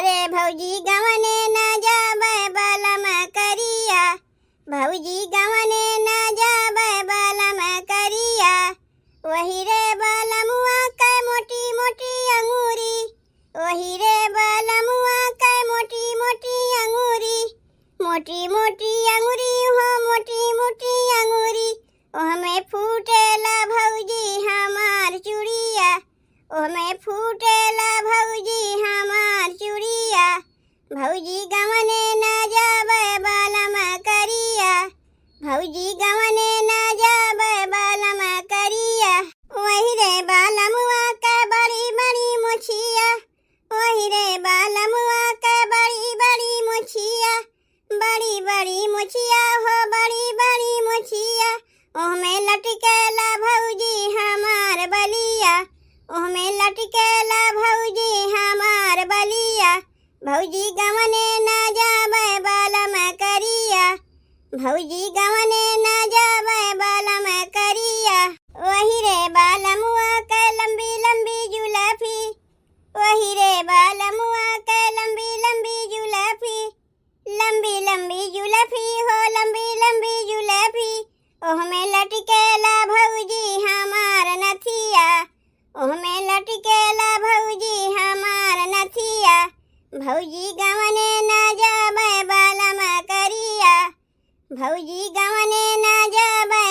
अरे भौजी गवने न जाबै बलम करिया, भौजी गवने न जाबै बलम करिया। वही रे बलमुआ कै मोटी मोटी अंगूरी, वही रे बलमुआ कै मोटी मोटी अंगूरी, मोटी मोटी अंगूरी हो मोटी मोटी अंगूरी। ओहमे फूटेला भौजी हमार चूड़िया, ओहमे फूटेला भौजी हमार चूड़िया। भौजी गवने न जाबै बलम करिया, भौजी गवने न जाबै बलम करिया। वही रे बलमुआ कै बड़ी बड़ी मुछिया, वही रे बलमुआ कै बड़ी बड़ी मुछिया, बड़ी बड़ी मुछिया हो बड़ी बड़ी मुछिया। ओहमे लटकेला भौजी हमार बलिया, ओहमे लटकेला भौजी हमार बलिया। भौजी गवने न जाबै बलम करिया, भौजी गवने न जाबै बलम करिया। वही रे बलमुआ कै लंबी लंबी जुलफी, वही रे बलमुआ कै लंबी लंबी जुलफी, लंबी लंबी जुलफी हो लंबी लंबी जुलफी। ओहमे लटकेला भौजी हमार नथिया, ओहमे लटकेला भौजी हमार नथिया। भौजी गवने न जाबै बलम करिया, भौजी गवने न जाबै